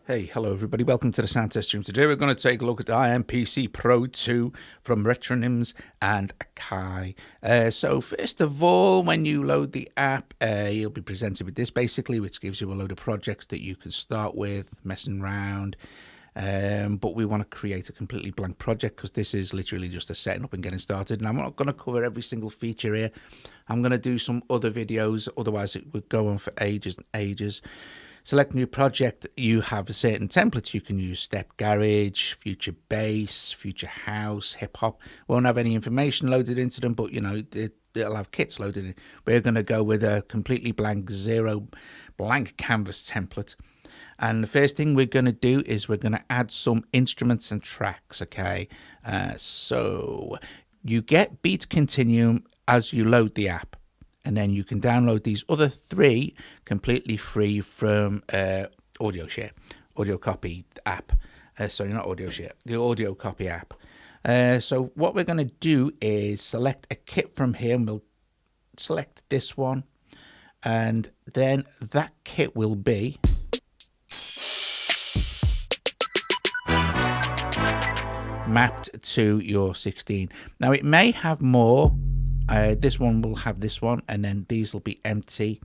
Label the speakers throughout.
Speaker 1: Hey, hello everybody, welcome to the Sound Test Stream. Today we're going to take a look at the iMPC Pro 2 from Retronyms and Akai. So first of all, when you load the app, you'll be presented with this basically, which gives you a load of projects that you can start with, messing around. But we want to create a completely blank project because this is literally just a setting up and getting started. And I'm not going to cover every single feature here. I'm going to do some other videos, otherwise it would go on for ages and ages. Select new project. You have certain templates you can use: step garage, future bass, future house, hip hop. Won't have any information loaded into them, but you know it'll have kits loaded in. We're going to go with a completely blank blank canvas template. And the first thing we're going to do is we're going to add some instruments and tracks. Okay, so you get Beat Continuum as you load the app. And then you can download these other three completely free from Audio Copy app. Sorry, not Audio Share, the Audio Copy app. So what we're going to do is select a kit from here, and we'll select this one. And then that kit will be mapped to your 16. Now it may have more. This one will have this one, and then these will be empty.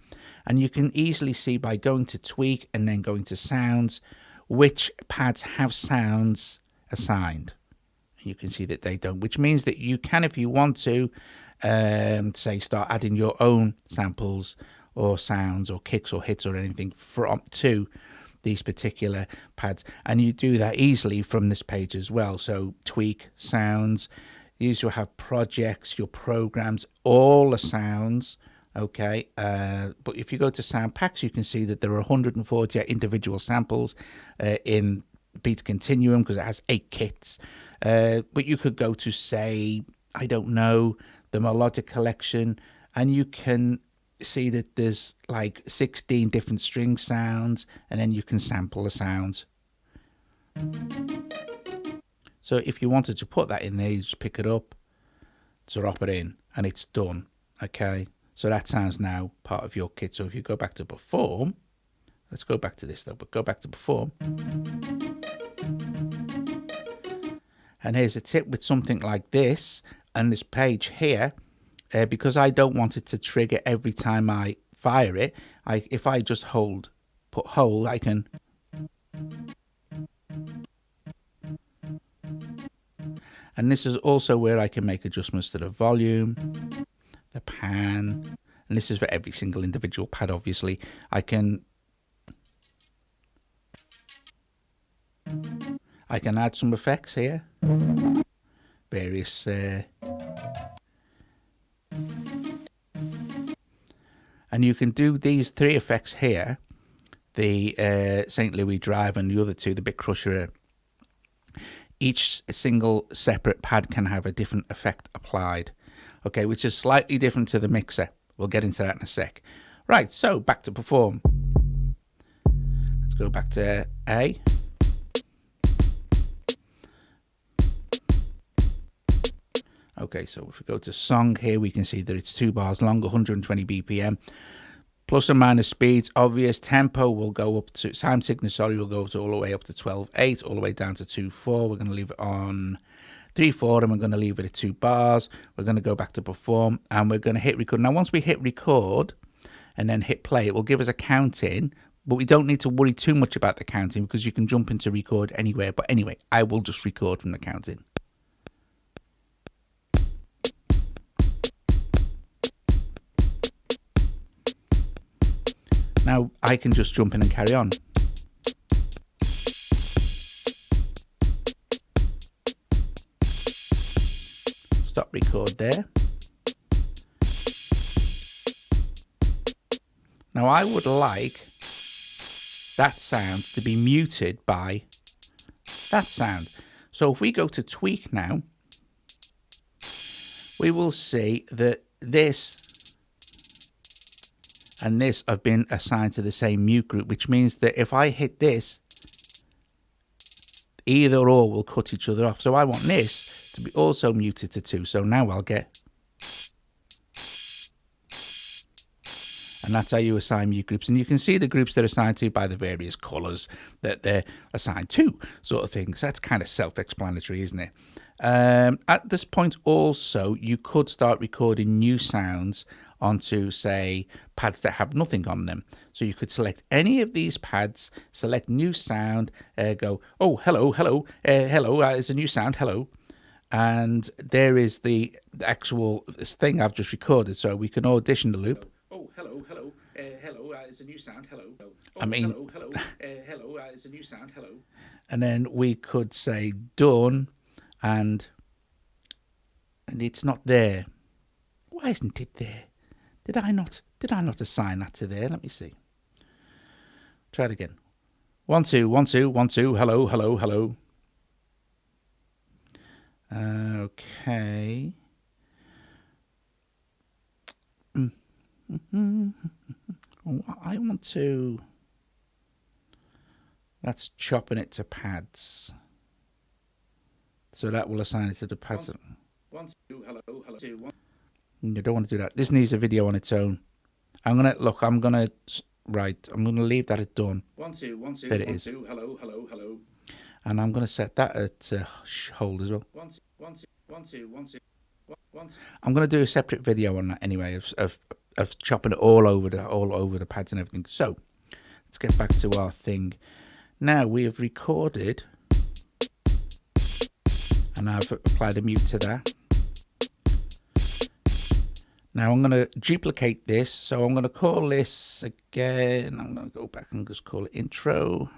Speaker 1: And you can easily see by going to tweak and then going to sounds which pads have sounds assigned. And you can see that they don't, which means that you can, if you want to, say start adding your own samples or sounds or kicks or hits or anything to these particular pads. And you do that easily from this page as well. So tweak, sounds. These will have projects, your programs, all the sounds, okay? But if you go to sound packs, you can see that there are 148 individual samples in Beat Continuum because it has 8 kits. But you could go to, say, I don't know, the melodic collection, and you can see that there's like 16 different string sounds, and then you can sample the sounds. So if you wanted to put that in there, you just pick it up, drop it in, and it's done. Okay, so that sounds now part of your kit. So if you go back to perform, let's go back to this though, but go back to perform. And here's a tip with something like this and this page here, because I don't want it to trigger every time I fire it. If I just put hold, I can. And this is also where I can make adjustments to the volume, the pan, and this is for every single individual pad, obviously. I can add some effects here, various and you can do these 3 effects here, the St. Louis Drive and the other 2, the Bit Crusher. Each single separate pad can have a different effect applied, okay, which is slightly different to the mixer. We'll get into that in a sec. Right, so back to perform. Let's go back to A. Okay, so if we go to song here, we can see that it's 2 bars long, 120 BPM. Plus and minus speeds, obvious. Tempo will go up to, time signature, will go to all the way up to 12.8, all the way down to 2.4. We're going to leave it on 3.4, and we're going to leave it at 2 bars. We're going to go back to perform, and we're going to hit record. Now, once we hit record and then hit play, it will give us a count in, but we don't need to worry too much about the counting because you can jump into record anywhere. But anyway, I will just record from the counting. Now I can just jump in and carry on. Stop record there. Now I would like that sound to be muted by that sound. So if we go to tweak now, we will see that this and this have been assigned to the same mute group, which means that if I hit this, either or will cut each other off. So I want this to be also muted to 2. So now I'll get And that's how you assign mute groups. And you can see the groups they're assigned to by the various colours that they're assigned to, sort of thing. So that's kind of self-explanatory, isn't it? At this point also, you could start recording new sounds onto, say, pads that have nothing on them. So you could select any of these pads, select new sound, go, oh, hello, hello, hello, there's a new sound, hello. And there is the actual thing I've just recorded. So we can audition the loop. Oh, hello, hello, hello, it's a new sound, hello. Oh, I mean, hello, hello, hello, it's a new sound, hello. And then we could say done, and it's not there. Why isn't it there? Did I not assign that to there? Let me see. Try it again. 1 2 1 2 1 2. Hello, hello, hello. Okay. I want to. That's chopping it to pads. So that will assign it to the pads. 1 2 hello hello 2 1. You don't want to do that. This needs a video on its own. I'm gonna leave that at done. 1 2 1 2 there it is. 2 hello hello hello. And I'm gonna set that at hold as well. 1 2 1 2 1 2 1 2 1 2. I'm gonna do a separate video on that anyway of chopping it all over the pads and everything. So let's get back to our thing. Now we have recorded, and I've applied a mute to that. Now I'm going to duplicate this, so I'm going to call this again. I'm going to go back and just call it intro,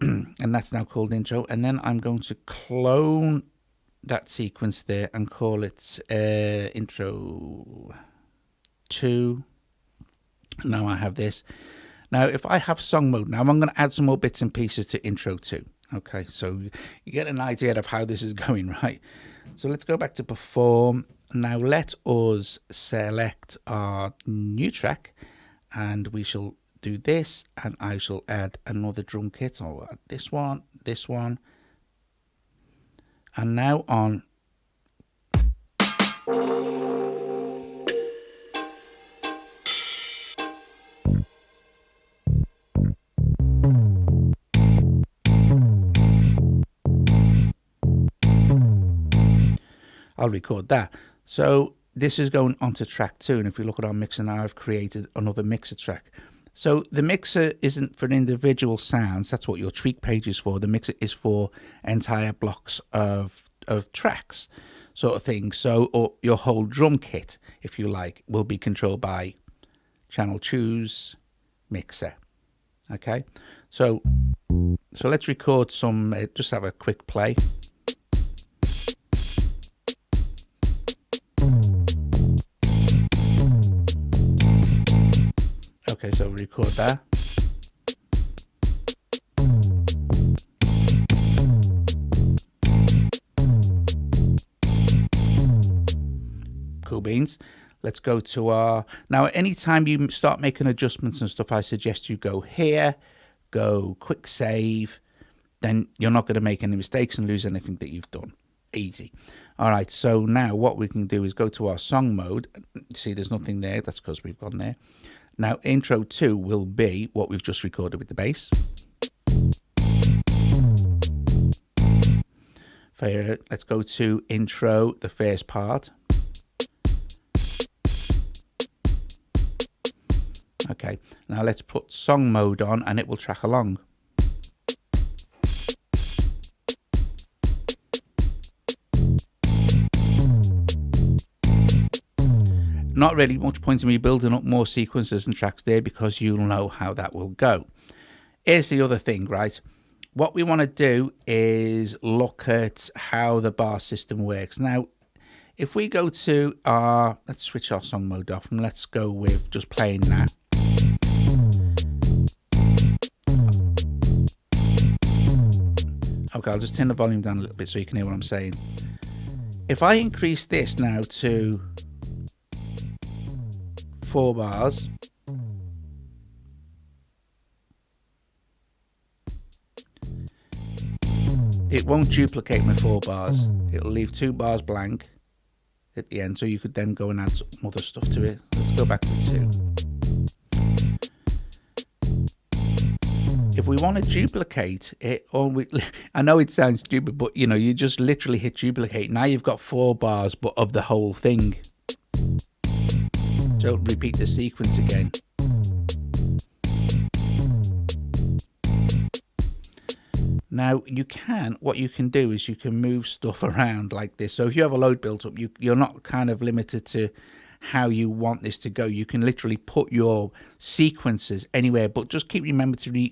Speaker 1: and that's now called intro. And then I'm going to clone that sequence there and call it intro 2. Now I have this. Now if I have song mode, now I'm going to add some more bits and pieces to intro 2. Okay, so you get an idea of how this is going, right? So let's go back to perform. Now let us select our new track, and we shall do this, and I shall add another drum kit. I'll add this one, and now on. I'll record that. So this is going onto track 2, and if we look at our mixer now, I've created another mixer track. So the mixer isn't for individual sounds. That's what your tweak page is for. The mixer is for entire blocks of tracks, sort of thing. So, or your whole drum kit, if you like, will be controlled by channel choose mixer. Okay, so let's record some. Just have a quick play. Okay, so record that. Cool beans. Let's go to our... Now, anytime you start making adjustments and stuff, I suggest you go here, go quick save. Then you're not going to make any mistakes and lose anything that you've done. Easy. All right, so now what we can do is go to our song mode. See, there's nothing there. That's because we've gone there. Now, intro 2 will be what we've just recorded with the bass. Let's go to intro, the first part. Okay, now let's put song mode on and it will track along. Not really much point in me building up more sequences and tracks there because you'll know how that will go. Here's the other thing, right? What we want to do is look at how the bar system works. Now, if we go to our, let's switch our song mode off and let's go with just playing that. Okay, I'll just turn the volume down a little bit so you can hear what I'm saying. If I increase this now to 4 bars, it won't duplicate my 4 bars. It'll leave 2 bars blank. at the end, so you could then go and add some other stuff to it. Let's go back to 2. If we want to duplicate it, I know it sounds stupid, but you just literally hit duplicate. Now you've got 4 bars, but of the whole thing. So repeat the sequence again. Now what you can do is you can move stuff around like this. So if you have a load built up, you're not kind of limited to how you want this to go. You can literally put your sequences anywhere, but just remember to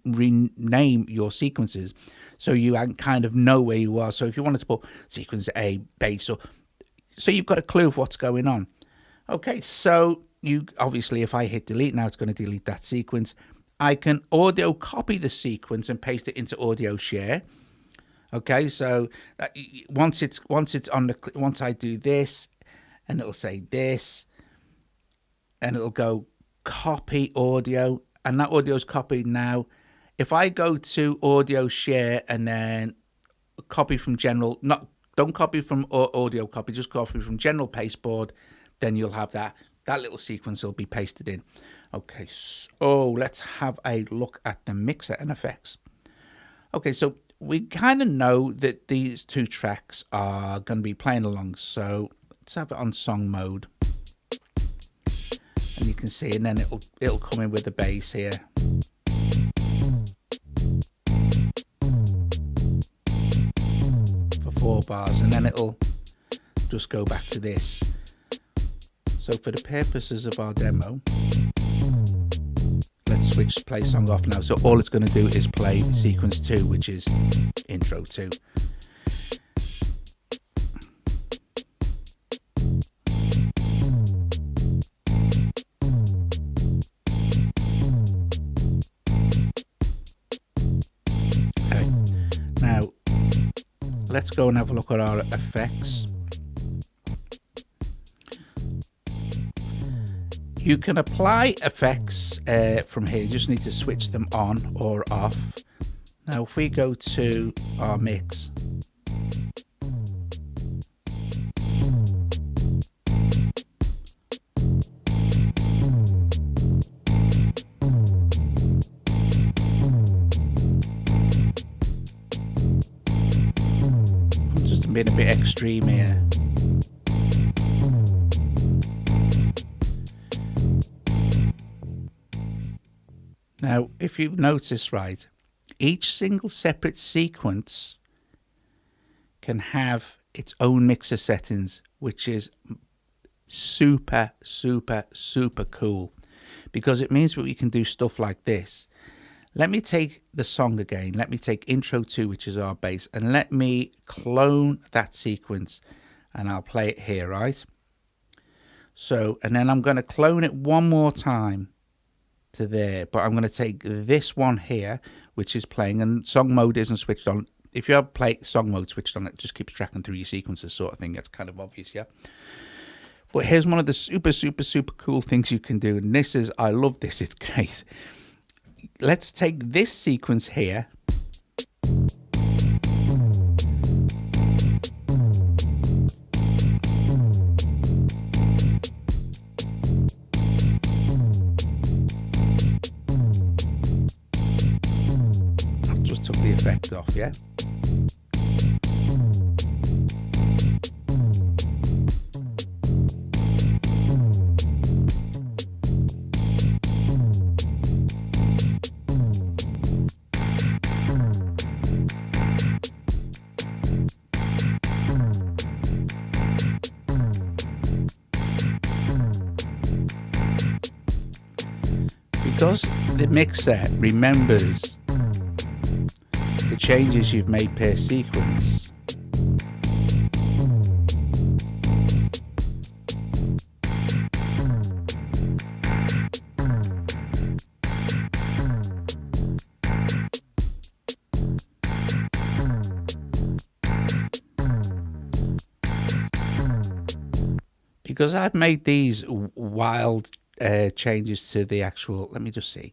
Speaker 1: rename your sequences so you kind of know where you are. So if you wanted to put sequence A, bass, so you've got a clue of what's going on. Okay, so obviously if I hit delete now, it's going to delete that sequence. I can audio copy the sequence and paste it into audio share. Okay, so once I do this, and it'll say this, and it'll go copy audio, and that audio is copied now. If I go to audio share and then copy from general, don't copy from audio copy, just copy from general pasteboard, then you'll have that little sequence will be pasted in. Okay, so let's have a look at the mixer and effects. Okay, so we kind of know that these 2 tracks are going to be playing along, so let's have it on song mode. And you can see, and then it'll come in with the bass here. For 4 bars, and then it'll just go back to this. So for the purposes of our demo, let's switch play song off now. So all it's going to do is play sequence 2, which is intro 2. Okay. Now let's go and have a look at our effects. You can apply effects from here. You just need to switch them on or off. Now, if we go to our mix, I'm just being a bit extreme here. Now, if you've noticed, right, each single separate sequence can have its own mixer settings, which is super, super, super cool, because it means that we can do stuff like this. Let me take the song again. Let me take intro 2, which is our bass, and let me clone that sequence, and I'll play it here, right? So, and then I'm going to clone it one more time to there, but I'm going to take this one here, which is playing, and song mode isn't switched on. If you have song mode switched on, it just keeps tracking through your sequences, sort of thing. That's kind of obvious, yeah. But here's one of the super, super, super cool things you can do, and this is, I love this, it's great. Let's take this sequence here. Effect off, yeah. Because the mixer remembers the changes you've made per sequence, because I've made these wild changes to the actual, let me just see.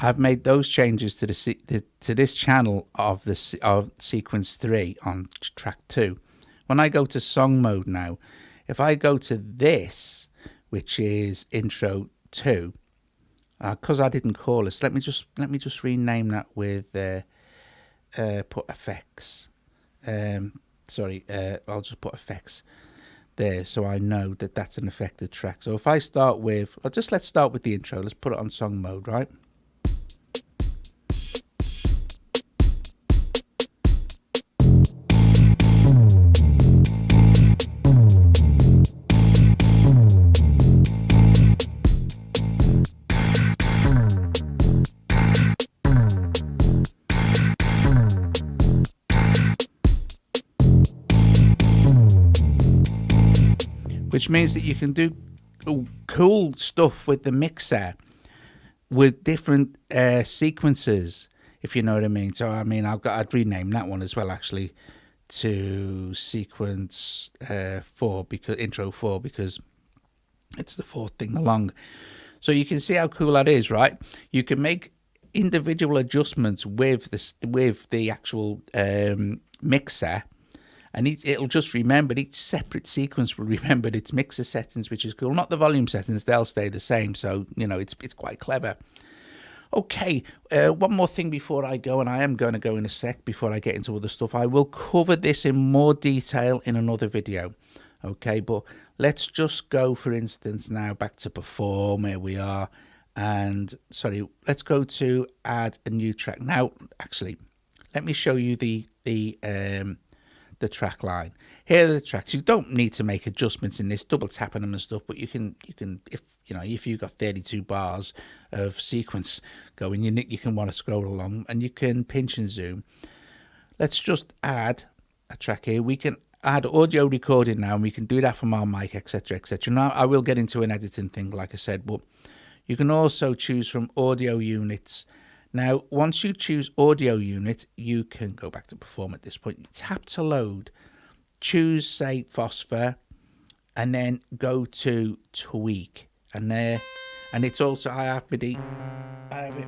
Speaker 1: I've made those changes to to this channel of sequence 3 on track 2. When I go to song mode now, if I go to this, which is intro 2, because I didn't call this, let me just rename that with put effects. I'll just put effects there so I know that that's an affected track. So if I start with, let's start with the intro. Let's put it on song mode, right? Which means that you can do cool stuff with the mixer with different sequences, if you know what I mean. So I mean, I'd rename that one as well, actually, to sequence 4, because intro 4, because it's the 4th thing along. So you can see how cool that is, right? You can make individual adjustments with the actual mixer. And it'll just remember, each separate sequence will remember its mixer settings, which is cool. Not the volume settings, they'll stay the same. So, it's quite clever. Okay, one more thing before I go, and I am going to go in a sec before I get into other stuff. I will cover this in more detail in another video. Okay, but let's just go, for instance, now back to perform. Here we are. And, let's go to add a new track. Now, actually, let me show you the track line. Here are the tracks. You don't need to make adjustments in this, double tapping them and stuff, but you can if you've got 32 bars of sequence going, you can want to scroll along, and you can pinch and zoom. Let's just add a track here. We can add audio recording now, and we can do that from our mic, etc., etc. Now I will get into an editing thing, like I said, but you can also choose from audio units. Now, once you choose audio unit, you can go back to perform at this point. You tap to load, choose, say, phosphor, and then go to tweak. And it's also, I have it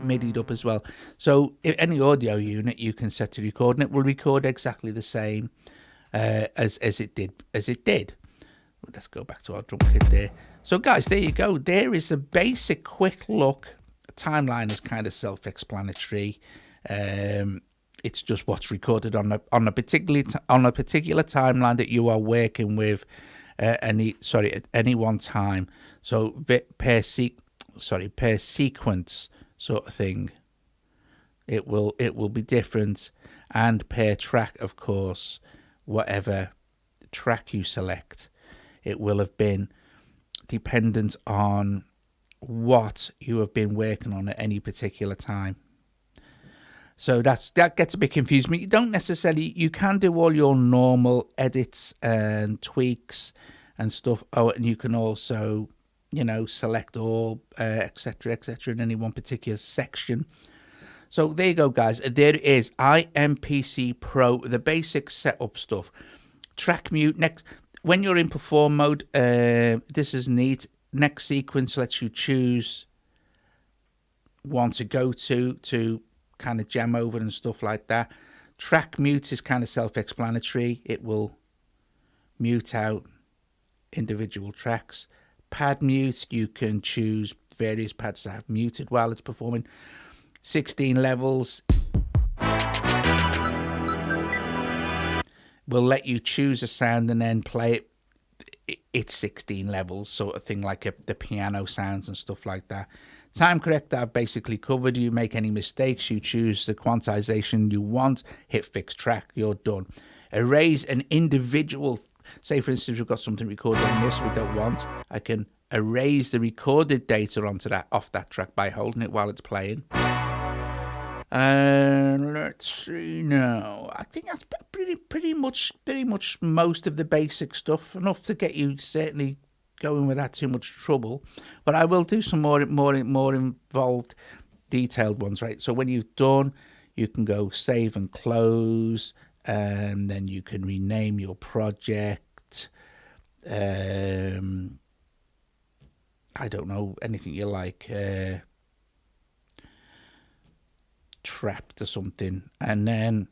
Speaker 1: MIDI'd up as well. So if any audio unit you can set to record, and it will record exactly the same as it did. Let's go back to our drum kit there. So guys, there you go. There is a basic quick look. Timeline is kind of self-explanatory. It's just what's recorded on a particular timeline that you are working with at any one time. So per sequence sort of thing, it will be different, and per track, of course, whatever track you select, it will have been dependent on what you have been working on at any particular time. So that gets a bit confusing. You don't necessarily, you can do all your normal edits and tweaks and stuff. Oh, and you can also, select all, etc., in any one particular section. So there you go, guys. There is iMPC Pro, the basic setup stuff. Track mute next. When you're in perform mode, this is neat. Next sequence lets you choose one to go to kind of jam over and stuff like that. Track mute is kind of self-explanatory. It will mute out individual tracks. Pad mute, you can choose various pads to have muted while it's performing. 16 levels will let you choose a sound and then play it. It's 16 levels, sort of thing, like the piano sounds and stuff like that. Time corrector I've basically covered. You make any mistakes, you choose the quantization you want, hit fix track, you're done. Erase an individual, say for instance we've got something recorded on this we don't want, I can erase the recorded data off that track by holding it while it's playing. Let's see now. I think that's pretty much most of the basic stuff. Enough to get you certainly going without too much trouble. But I will do some more involved, detailed ones, right? So when you've done, you can go save and close, and then you can rename your project. I don't know, anything you like. trapped or something, and then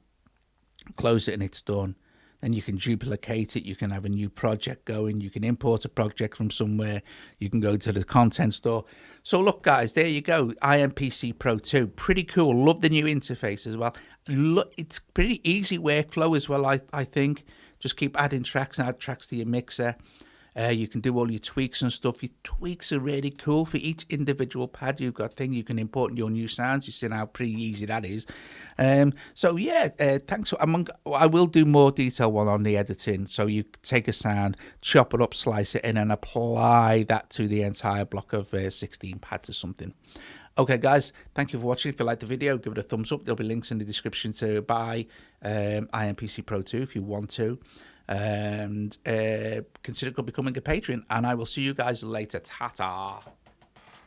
Speaker 1: close it and it's done. Then you can duplicate it. You can have a new project going. You can import a project from somewhere. You can go to the content store. So look, guys, there you go. iMPC Pro 2. Pretty cool. Love the new interface as well. Look, it's pretty easy workflow as well, I think. Just keep adding tracks and add tracks to your mixer. You can do all your tweaks and stuff. Your tweaks are really cool for each individual pad. You've got a thing you can import your new sounds. You see how pretty easy that is. So yeah, thanks. I will do more detail one on the editing. So you take a sound, chop it up, slice it in, and apply that to the entire block of 16 pads or something. Okay, guys, thank you for watching. If you liked the video, give it a thumbs up. There'll be links in the description to buy iMPC Pro 2 if you want to. And consider becoming a patron, and I will see you guys later. Ta-ta.